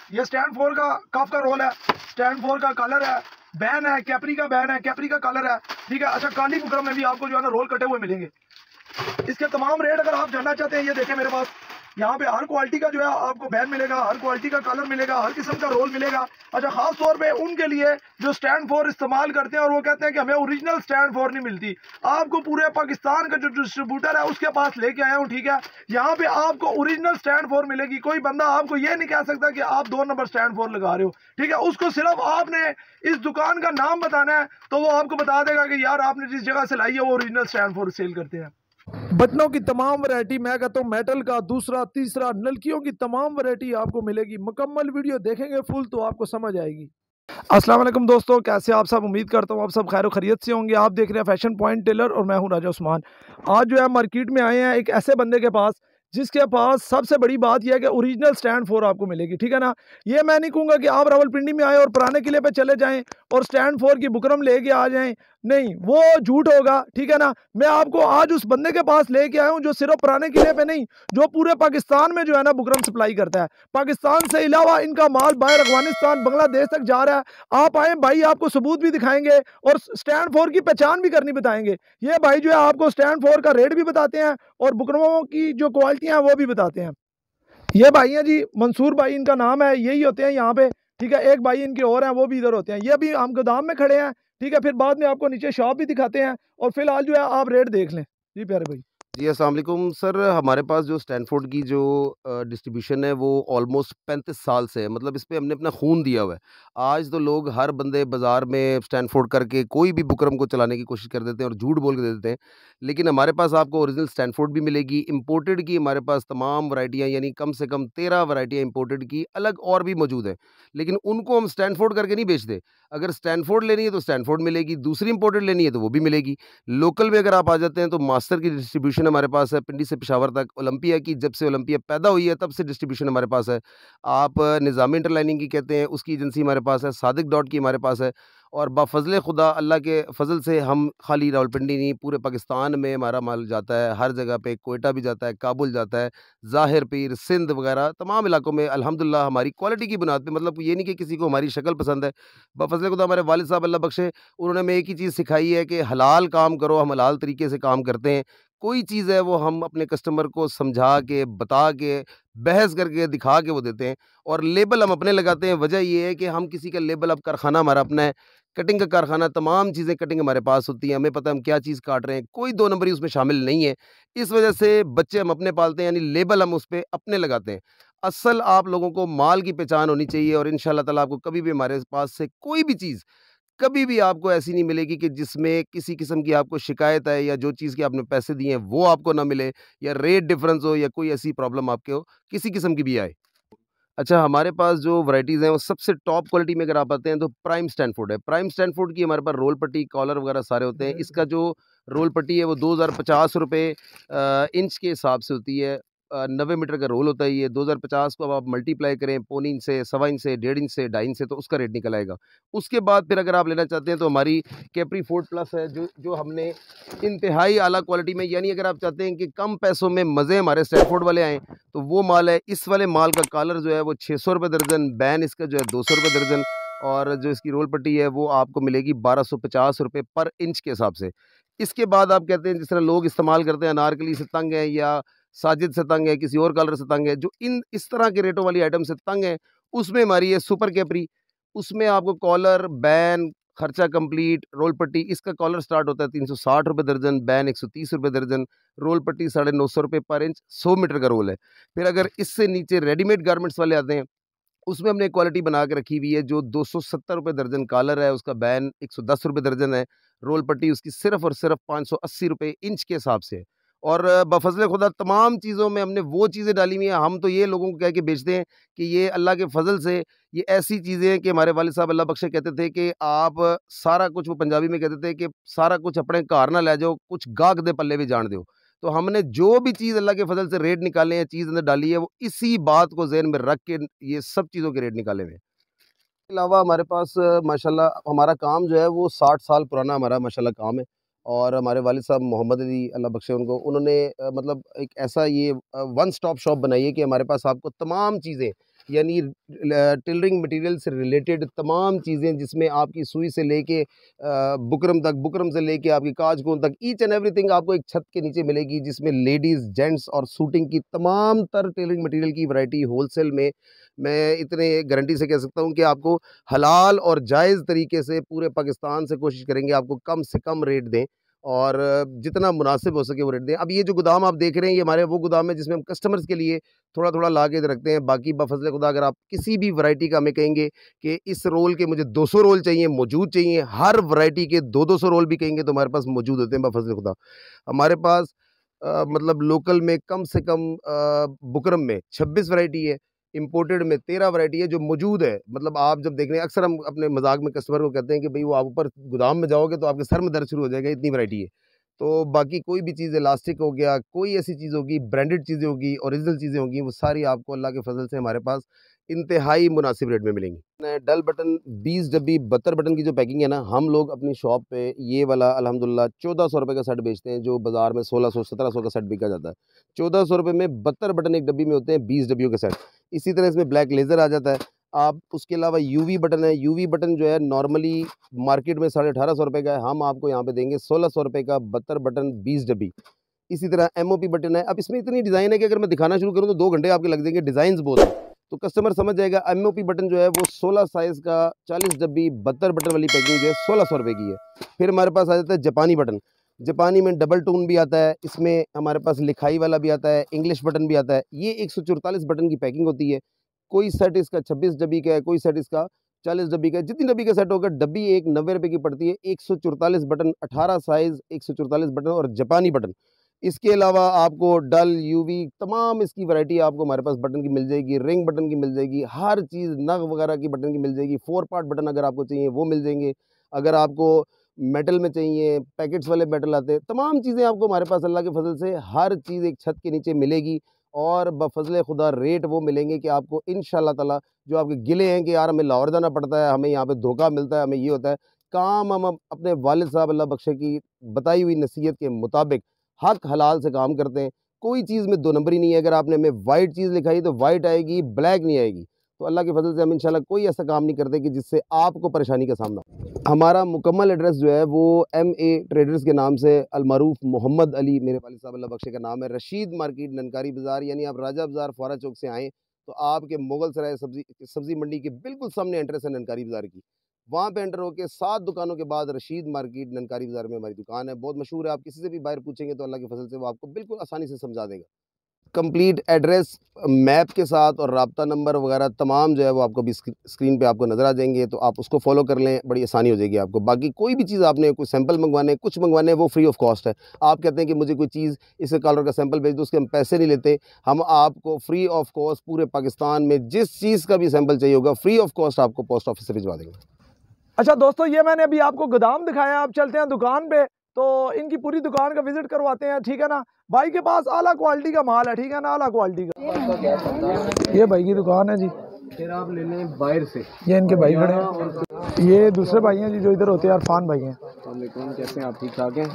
ये स्टैंड 4 का कफ का रोल है, स्टैंड 4 का कलर है, बैन है, कैपरी का बैन है, कैपरी का कलर है, ठीक है। अच्छा, काली बुकरम में भी आपको जो है ना रोल कटे हुए मिलेंगे। इसके तमाम रेट अगर आप जानना चाहते हैं, ये देखें मेरे पास यहाँ पे हर क्वालिटी का जो है आपको बैन मिलेगा, हर क्वालिटी का कलर मिलेगा, हर किस्म का रोल मिलेगा। अच्छा, खास तौर पे उनके लिए जो स्टैंड 4 इस्तेमाल करते हैं और वो कहते हैं कि हमें ओरिजिनल स्टैंड 4 नहीं मिलती, आपको पूरे पाकिस्तान का जो डिस्ट्रीब्यूटर है उसके पास लेके आया हूँ, ठीक है। यहाँ पे आपको ओरिजिनल स्टैंड 4 मिलेगी। कोई बंदा आपको ये नहीं कह सकता कि आप 2 नंबर स्टैंड 4 लगा रहे हो, ठीक है। उसको सिर्फ आपने इस दुकान का नाम बताना है तो वो आपको बता देगा कि यार आपने जिस जगह से लाई है वो ओरिजिनल स्टैंड 4 सेल करते हैं। बटनों की तमाम वैरायटी, मैं कहता हूँ मेटल का दूसरा तीसरा, नलकियों की तमाम वैरायटी आपको मिलेगी। मुकम्मल वीडियो देखेंगे फुल तो आपको समझ आएगी। अस्सलाम वालेकुम दोस्तों, कैसे आप सब? उम्मीद करता हूँ आप सब खैर खैरियत से होंगे। आप देख रहे हैं फैशन पॉइंट टेलर और मैं हूँ राजा उस्मान। आज जो है मार्केट में आए हैं एक ऐसे बंदे के पास जिसके पास सबसे बड़ी बात यह है कि ओरिजिनल स्टैंड 4 आपको मिलेगी, ठीक है ना। ये मैं नहीं कहूँगा कि आप रावलपिंडी में आए और पुराने किले पे चले जाएं और स्टैंड 4 की बुकरम लेके आ जाएं, नहीं, वो झूठ होगा, ठीक है ना। मैं आपको आज उस बंदे के पास लेके आया हूँ जो सिर्फ पुराने किले पे नहीं, जो पूरे पाकिस्तान में जो है ना बुकरम सप्लाई करता है। पाकिस्तान से अलावा इनका माल बाहर अफगानिस्तान, बांग्लादेश तक जा रहा है। आप आए भाई, आपको सबूत भी दिखाएंगे और स्टैंड 4 की पहचान भी करनी बताएंगे। ये भाई जो है आपको स्टैंड 4 का रेट भी बताते हैं और बुकरमों की जो क्वालिटी है वो भी बताते हैं। ये भाई हैं जी, मंसूर भाई इनका नाम है, यही होते हैं यहाँ पे, ठीक है। एक भाई इनके और हैं, वो भी इधर होते हैं। ये अभी हम गोदाम में खड़े हैं, ठीक है। फिर बाद में आपको नीचे शॉप भी दिखाते हैं और फिलहाल जो है आप रेट देख लें। जी प्यारे भाई। जी, अस्सलाम वालेकुम सर। हमारे पास जो स्टैनफोर्ड की जो डिस्ट्रीब्यूशन है वो ऑलमोस्ट 35 साल से है। मतलब इस पे हमने अपना खून दिया हुआ है। आज तो लोग हर बंदे बाज़ार में स्टैनफोर्ड करके कोई भी बुकरम को चलाने की कोशिश कर देते हैं और झूठ बोल के दे देते हैं। लेकिन हमारे पास आपको ओरिजिनल स्टैनफोर्ड भी मिलेगी। इम्पोर्टेड की हमारे पास तमाम वैराइटियाँ, यानी कम से कम 13 वैराइटियाँ इम्पोर्टेड की अलग और भी मौजूद हैं। लेकिन उनको हम स्टैनफोर्ड करके नहीं बेचते। अगर स्टैनफोर्ड लेनी है तो स्टैनफोर्ड मिलेगी, दूसरी इम्पोर्टेड लेनी है तो वो भी मिलेगी। लोकल में अगर आप आ जाते हैं तो मास्टर की डिस्ट्रीब्यूशन हमारे पास है, पिंडी से पेशावर तक। ओलंपिया की, जब से ओलंपिया पैदा हुई है तब से डिस्ट्रीब्यूशन हमारे पास है। आप निज़ामी इंटरलाइनिंग की कहते हैं, उसकी एजेंसी हमारे पास है। सादिक डॉट की हमारे पास है। और बाफ़ज़ल खुदा अल्लाह के फ़ज़ल से हम खाली रावलपिंडी नहीं, पूरे पाकिस्तान में हमारा माल जाता है, हर जगह पे। कोयटा भी जाता है, काबुल जाता है, ज़ाहिर पीर, सिंध वगैरह तमाम इलाकों में अल्हम्दुलिल्लाह हमारी क्वालिटी की बुनियाद पे। मतलब ये नहीं कि किसी को हमारी शक्ल पसंद है। बाफ़ज़ल खुदा हमारे वालिद साहब अल्लाह बख्शे, उन्होंने हमें एक ही चीज़ सिखाई है कि हलाल काम करो। हम हलाल तरीके से काम करते हैं। कोई चीज़ है वो हम अपने कस्टमर को समझा के, बता के, बहस करके, दिखा के वो देते हैं। और लेबल हम अपने लगाते हैं। वजह ये है कि हम किसी का लेबल, अब कारखाना हमारा अपना है, कटिंग का कारखाना, तमाम चीज़ें कटिंग हमारे पास होती हैं। हमें पता है हम क्या चीज़ काट रहे हैं, कोई दो नंबरी उसमें शामिल नहीं है। इस वजह से बच्चे हम अपने पालते हैं, यानी लेबल हम उस पे अपने लगाते हैं। असल आप लोगों को माल की पहचान होनी चाहिए और इंशाअल्लाह ताला आपको कभी भी हमारे पास से कोई भी चीज़, कभी भी आपको ऐसी नहीं मिलेगी कि जिसमें किसी किस्म की आपको शिकायत है, या जो चीज़ के आपने पैसे दिए हैं वो आपको ना मिले, या रेट डिफरेंस हो, या कोई ऐसी प्रॉब्लम आपके हो, किसी किस्म की भी आए। अच्छा, हमारे पास जो वैराइटीज़ हैं वो सबसे टॉप क्वालिटी में अगर आप आते हैं तो प्राइम स्टैनफोर्ड है। प्राइम स्टैनफोर्ड की हमारे पास रोल पट्टी, कॉलर वगैरह सारे होते हैं। इसका जो रोल पट्टी है वो ₹2050 इंच के हिसाब से होती है। 90 मीटर का रोल होता है ये। 2050 को अब आप मल्टीप्लाई करें पौनी इंच से, सवा इंच से, 1.5 इंच से, 2.5 इंच से, तो उसका रेट निकल आएगा। उसके बाद फिर अगर आप लेना चाहते हैं तो हमारी कैप्री फोर्ट प्लस है, जो हमने इंतहाई आला क्वालिटी में, यानी अगर आप चाहते हैं कि कम पैसों में मज़े हमारे स्टैनफोर्ड वाले आएँ, तो वो माल है। इस वाले माल का कॉलर जो है वो ₹600 दर्जन, बैन इसका जो है ₹200 दर्जन, और जो इसकी रोल पट्टी है वो आपको मिलेगी ₹1250 पर इंच के हिसाब से। इसके बाद आप कहते हैं जिस तरह लोग इस्तेमाल करते हैं, अनारकली से तंग है, या साजिद से तंग है, किसी और कलर से तंग है, जो इन इस तरह के रेटों वाली आइटम से तंग है, उसमें हमारी है सुपर कैपरी। उसमें आपको कॉलर, बैन, खर्चा कंप्लीट, रोल पट्टी, इसका कॉलर स्टार्ट होता है ₹360 दर्जन, बैन ₹130 दर्जन, रोल पट्टी ₹950 पर इंच, 100 मीटर का रोल है। फिर अगर इससे नीचे रेडीमेड गारमेंट्स वाले आते हैं, उसमें हमने क्वालिटी बना के रखी हुई है, जो ₹270 दर्जन कॉलर है, उसका बैन ₹110 दर्जन है, रोल पट्टी उसकी सिर्फ़ और सिर्फ़ ₹580 इंच के हिसाब से है। और बफ़ज़ल खुदा तमाम चीज़ों में हमने वो चीज़ें डाली हुई हैं। हम तो ये लोगों को कह के बेचते हैं कि ये अल्लाह के फ़ज़ल से ये ऐसी चीज़ें हैं कि हमारे वालिद साहब अल्लाह बख्शे कहते थे कि आप सारा कुछ, वो पंजाबी में कहते थे कि सारा कुछ अपने घर ना ले जाओ, कुछ गाहक दे पल्ले भी जान दो। तो हमने जो भी चीज़ अल्लाह के फ़ज़ल से रेट निकाले हैं, चीज़ अंदर डाली है, वो इसी बात को ज़हन में रख के ये सब चीज़ों के रेट निकाले हुए हैं। इसके अलावा हमारे पास माशाल्लाह हमारा काम जो है वो 60 साल पुराना हमारा माशाल्लाह काम है। और हमारे वालिद साहब मोहम्मद अली अल्लाह बख्शे उनको, उन्होंने मतलब एक ऐसा ये वन स्टॉप शॉप बनाई है कि हमारे पास आपको तमाम चीज़ें यानी टिलरिंग मटेरियल से रिलेटेड तमाम चीज़ें, जिसमें आपकी सुई से लेके बुकरम तक, बुकरम से लेके आपकी काजकोन तक, ईच एंड एवरीथिंग आपको एक छत के नीचे मिलेगी, जिसमें लेडीज़, जेंट्स और सूटिंग की तमाम तर टेलरिंग मटेरियल की वैरायटी होलसेल में, मैं इतने गारंटी से कह सकता हूँ कि आपको हलाल और जायज़ तरीके से पूरे पाकिस्तान से कोशिश करेंगे आपको कम से कम रेट दें और जितना मुनासिब हो सके वो रेट दें। अब ये जो गोदाम आप देख रहे हैं, ये हमारे वो गोदाम है जिसमें हम कस्टमर्स के लिए थोड़ा-थोड़ा ला के रखते हैं। बाकी बफ़ज़ल खुदा अगर आप किसी भी वैरायटी का हमें कहेंगे कि इस रोल के मुझे 200 रोल चाहिए, मौजूद चाहिए, हर वैरायटी के 2-200 रोल भी कहेंगे तो हमारे पास मौजूद होते हैं बफ़ज़ल खुदा। हमारे पास मतलब लोकल में कम से कम बुकरम में 26 वैरायटी है, इम्पोर्टेड में 13 वैरायटी है जो मौजूद है। मतलब आप जब देख रहे हैं, अक्सर हम अपने मज़ाक में कस्टमर को कहते हैं कि भई वो आप ऊपर गोदाम में जाओगे तो आपके सर में दर्द शुरू हो जाएगा, इतनी वैरायटी है। तो बाकी कोई भी चीज़, इलास्टिक हो गया, कोई ऐसी चीज़ होगी, ब्रांडेड चीज़ें होगी, ओरिजिनल चीज़ें होंगी, वो सारी आपको अल्लाह के फ़ज़ल से हमारे पास इंतहाई मुनासिब रेट में मिलेंगी। डल बटन 20 डब्बी 72 बटन की जो पैकिंग है ना, हम लोग अपनी शॉप पे ये वाला अल्हम्दुलिल्लाह 1400 रुपए का सेट बेचते हैं, जो बाज़ार में 1600-1700 का सेट बिका जाता है। 1400 रुपए में 72 बटन एक डब्बी में होते हैं, 20 डब्बियों के सेट। इसी तरह इसमें ब्लैक लेज़र आ जाता है। आप उसके अलावा यूवी बटन है, यूवी बटन जो है नॉर्मली मार्केट में 1850 रुपए का है, हम आपको यहाँ पे देंगे 1600 रुपए का 72 बटन 20 डब्बी। इसी तरह एमओपी बटन है। अब इसमें इतनी डिज़ाइन है कि अगर मैं दिखाना शुरू करूँ तो 2 घंटे आपके लग जाएंगे, डिज़ाइन्स बहुत हैं। तो कस्टमर समझ जाएगा। एमओपी बटन जो है वो 16 साइज़ का 40 डब्बी 72 बटन वाली पैकिंग जो है 1600 रुपए की है। फिर हमारे पास आ जाता है जापानी बटन। जापानी में डबल टोन भी आता है, इसमें हमारे पास लिखाई वाला भी आता है, इंग्लिश बटन भी आता है। ये 144 बटन की पैकिंग होती है। कोई सेट इसका 26 डब्बी का है, कोई सेट इसका 40 डब्बी का है। जितनी डब्बी का सेट होगा, डब्बी एक 90 रुपए की पड़ती है। 144 बटन, 18 साइज़, 144 बटन और जापानी बटन। इसके अलावा आपको डल, यूवी तमाम इसकी वैरायटी आपको हमारे पास बटन की मिल जाएगी, रिंग बटन की मिल जाएगी, हर चीज़ नग वगैरह की बटन की मिल जाएगी। 4 पार्ट बटन अगर आपको चाहिए वो मिल जाएंगे। अगर आपको मेटल में चाहिए, पैकेट्स वाले मेटल आते हैं, तमाम चीज़ें आपको हमारे पास अल्लाह के फ़ज़ल से हर चीज़ एक छत के नीचे मिलेगी और बफ़ज़ल खुदा रेट वो मिलेंगे कि आपको इंशाअल्लाह ताला जो आपके गिले हैं कि यार हमें लाहौर जाना पड़ता है, हमें यहाँ पे धोखा मिलता है, हमें ये होता है। काम हम अपने वालिद साहब अल्लाह बख्शे की बताई हुई नसीहत के मुताबिक हक हलाल से काम करते हैं। कोई चीज़ में 2 नंबरी नहीं है। अगर आपने हमें वाइट चीज़ लिखाई तो वाइट आएगी, ब्लैक नहीं आएगी। तो अल्लाह के फ़ज़ल से हम इंशाल्लाह कोई ऐसा काम नहीं करते कि जिससे आपको परेशानी का सामना हो। हमारा मुकम्मल एड्रेस जो है वो एमए ट्रेडर्स के नाम से अलमारूफ मोहम्मद अली मेरे वालिद साहब अल्लाह बख्शे का नाम है, रशीद मार्केट ननकारी बाज़ार, यानी आप राजा बाज़ार फ़ौरा चौक से आएँ तो आपके मुगल सराय सब्ज़ी मंडी के बिल्कुल सामने एंट्रेंस है ननकारी बाज़ार की। वहाँ पे एंटर होके 7 दुकानों के बाद रशीद मार्केट ननकारी बाज़ार में हमारी दुकान है, बहुत मशहूर है। आप किसी से भी बाहर पूछेंगे तो अल्लाह के फ़ज़ल से वो आपको बिल्कुल आसानी से समझा देगा। कंप्लीट एड्रेस, मैप के साथ और राब्ता नंबर वगैरह तमाम जो है वो आपको अभी स्क्रीन पे आपको नज़र आ जाएंगे, तो आप उसको फॉलो कर लें, बड़ी आसानी हो जाएगी आपको। बाकी कोई भी चीज़ आपने कोई सैंपल मंगवाने, कुछ मंगवाने, वो फ्री ऑफ कॉस्ट है। आप कहते हैं कि मुझे कोई चीज़ इस कलर का सैंपल भेज दो, उसके हम पैसे नहीं लेते। हम आपको फ्री ऑफ कॉस्ट पूरे पाकिस्तान में जिस चीज़ का भी सैंपल चाहिए होगा, फ्री ऑफ कॉस्ट आपको पोस्ट ऑफिस से भिजवा देंगे। अच्छा दोस्तों, ये मैंने अभी आपको गोदाम दिखाया, आप चलते हैं दुकान पे, तो इनकी पूरी दुकान का विजिट करवाते हैं, ठीक है ना। भाई के पास आला क्वालिटी का माल है, ठीक है ना, आला क्वालिटी का। ये भाई की दुकान है जी। फिर आप ले लें बाहर से। ये इनके भाई खड़े हैं, ये दूसरे भाई हैं जी जो इधर होते हैं, अरफान भाई हैं। कैसे हैं आप, ठीक ठाक हैं?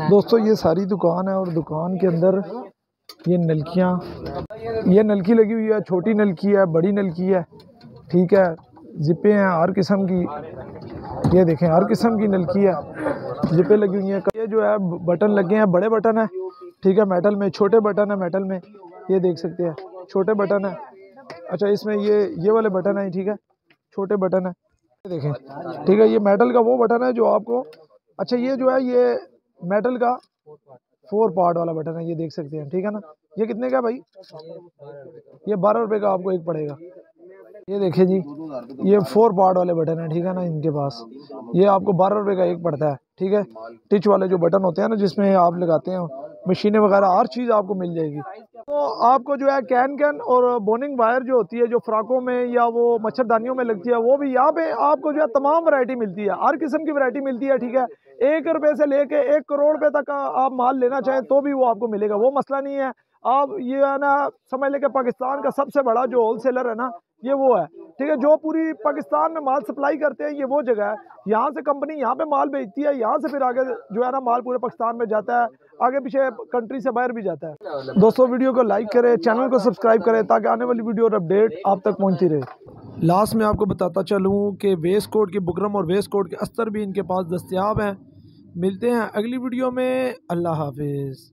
दोस्तों ये सारी दुकान है और दुकान के अंदर ये नलकियाँ, ये नलकी लगी हुई है, छोटी नलकी है, बड़ी नलकी है, ठीक है। जिपे हैं हर किस्म की, ये देखें हर किस्म की नलकी है, जिपे लगी हुई हैं। ये जो है बटन लगे हैं, बड़े बटन है, ठीक है, मेटल में। छोटे बटन है मेटल में, ये देख सकते हैं, छोटे बटन है। अच्छा, इसमें ये वाले बटन है, ठीक है, छोटे बटन है, ये देखें, ठीक है। ये मेटल का वो बटन है जो आपको, अच्छा ये जो है ये मेटल का 4 पार्ट वाला बटन है, ये देख सकते हैं, ठीक है ना। ये कितने का भाई? ये 12 रुपए का आपको एक पड़ेगा। ये देखिए जी, ये 4 पार्ट वाले बटन है, ठीक है ना, इनके पास ये आपको 12 रुपए का एक पड़ता है, ठीक है। टिच वाले जो बटन होते हैं ना, जिसमें आप लगाते हैं, मशीनें वगैरह हर चीज़ आपको मिल जाएगी। तो आपको जो है कैन और बोनिंग वायर जो होती है, जो फ्राकों में या वो मच्छरदानियों में लगती है, वो भी यहाँ पे आपको जो है तमाम वैरायटी मिलती है, हर किस्म की वैरायटी मिलती है, ठीक है। 1 रुपए से लेके 1 करोड़ रुपए तक का आप माल लेना चाहें तो भी वो आपको मिलेगा, वो मसला नहीं है। आप ये है ना समझ लें कि पाकिस्तान का सबसे बड़ा जो होलसेलर है ना, ये वो है, ठीक है, जो पूरी पाकिस्तान में माल सप्लाई करते हैं, ये वो जगह है। यहाँ से कंपनी यहाँ पे माल बेचती है, यहाँ से फिर आगे जो है ना माल पूरे पाकिस्तान में जाता है। आगे पीछे कंट्री से बाहर भी जाता है। दोस्तों वीडियो को लाइक करें, चैनल को सब्सक्राइब करें ताकि आने वाली वीडियो और अपडेट आप तक पहुंचती रहे। लास्ट में आपको बताता चलूँ कि वेस्ट कोट के बुकरम और वेस्ट कोट के अस्तर भी इनके पास दस्तयाब हैं। मिलते हैं अगली वीडियो में। अल्लाह हाफिज़।